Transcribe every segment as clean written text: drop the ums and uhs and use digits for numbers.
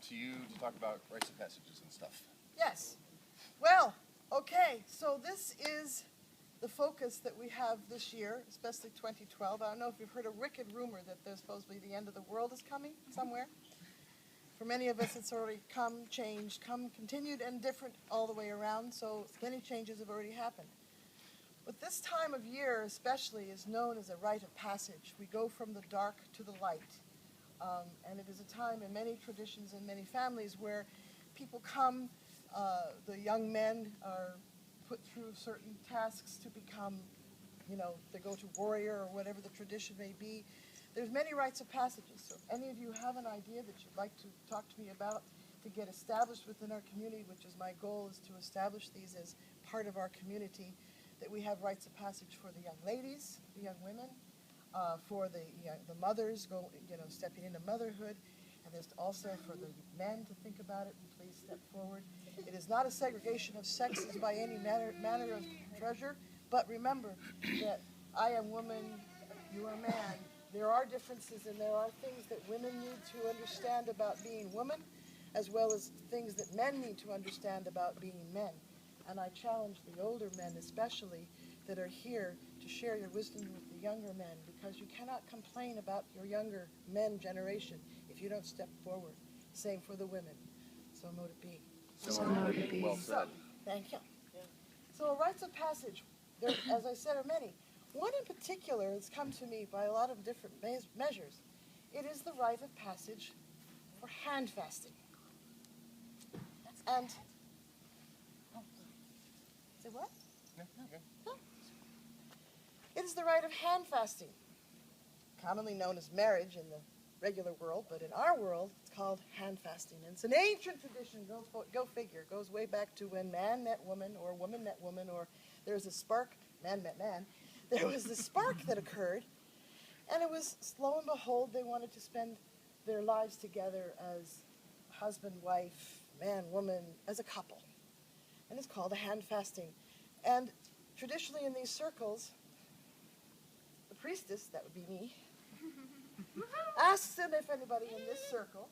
to you to talk about rites of passages and stuff. Yes. Well, okay, so this is the focus that we have this year, especially 2012. I don't know if you've heard a wicked rumor that there's supposedly the end of the world is coming somewhere. For many of us, it's already come, changed, continued, and different all the way around, so many changes have already happened. But this time of year especially is known as a rite of passage. We go from the dark to the light. And it is a time in many traditions and many families where people come, the young men are put through certain tasks to become, they go to warrior or whatever the tradition may be. There's many rites of passages. So if any of you have an idea that you'd like to talk to me about to get established within our community, which is my goal, is to establish these as part of our community, that we have rites of passage for the young ladies, the young women, for the mothers stepping into motherhood, and there's also for the men to think about it and please step forward. It is not a segregation of sexes by any manner of treasure, but remember that I am woman, you are man. There are differences and there are things that women need to understand about being women, as well as things that men need to understand about being men. And I challenge the older men especially that are here to share your wisdom with the younger men, because you cannot complain about your younger men generation if you don't step forward. Same for the women. So mote it be. So mote it be. Well said. Thank you. So rites of passage, there, as I said, are many. One in particular has come to me by a lot of different measures. It is the rite of passage for hand fasting. And say what? Yeah, okay. No. It is the rite of hand fasting, commonly known as marriage in the regular world, but in our world, it's called hand fasting. And it's an ancient tradition, go figure. It goes way back to when man met woman, or woman met woman, or there's a spark, man met man. There was a spark that occurred, and it was, lo and behold, they wanted to spend their lives together as husband, wife, man, woman, as a couple. And it's called a hand fasting. And traditionally in these circles, the priestess, that would be me, asks them if anybody in this circle,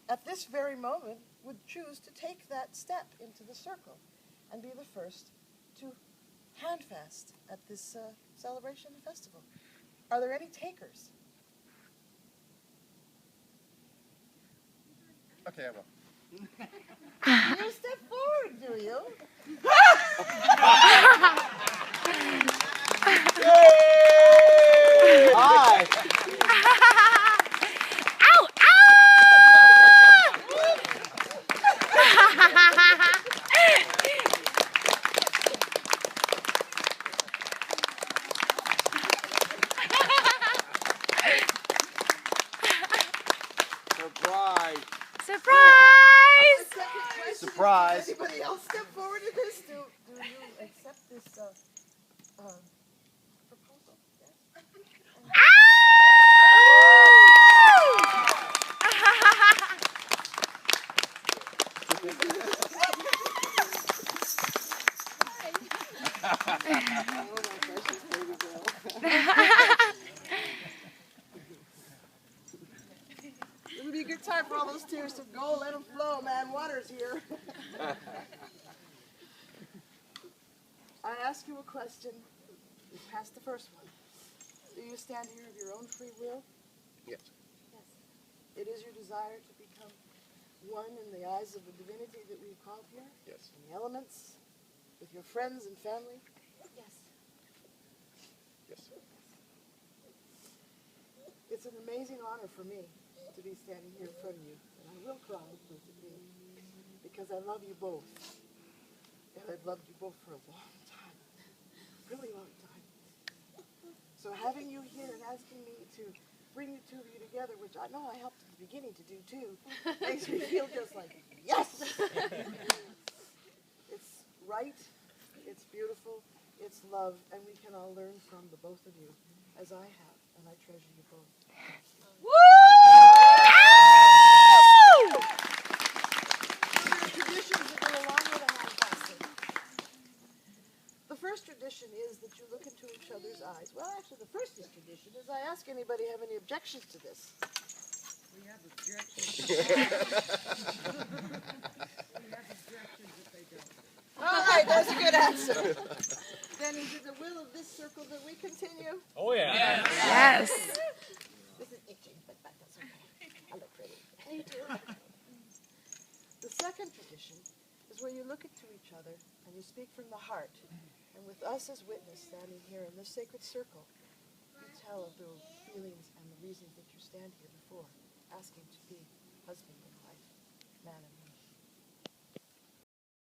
at this very moment, would choose to take that step into the circle and be the first to hand fast at this celebration and festival. Are there any takers? Okay, I will. You step forward, do you? Hi. Ow! Surprise. Surprise! Surprise. Does anybody else step forward to this? Do you accept this proposal? Yes? It'll be a good time for all those tears to go. Let them flow, man. Water's here. I ask you a question. You passed the first one. Do you stand here of your own free will? Yes. Yes. It is your desire to become one in the eyes of the divinity that we've called here? Yes. In the elements? With your friends and family? Yes. Yes. It's an amazing honor for me to be standing here in front of you. And I will cry, because I love you both. And I've loved you both for a long time. Really long time. So having you here and asking me to bring the two of you together, which I know I helped at the beginning to do too, makes me feel just like, yes! It's right, it's beautiful, it's love, and we can all learn from the both of you, as I have, and I treasure you both. Woo! There are traditions that go along with a hand fasting. The first tradition is that you look into each other's eyes. Well, actually, the first tradition is I ask anybody have any objections to this. We have objections. All right, that's a good answer. Then is it the will of this circle that we continue? Oh, yeah. Yes. This is itchy, but that's okay. I look pretty. You do. The second tradition is where you look into each other and you speak from the heart. And with us as witness standing here in this sacred circle, you tell of the feelings and the reasons that you stand here before, asking to be husband and wife, man and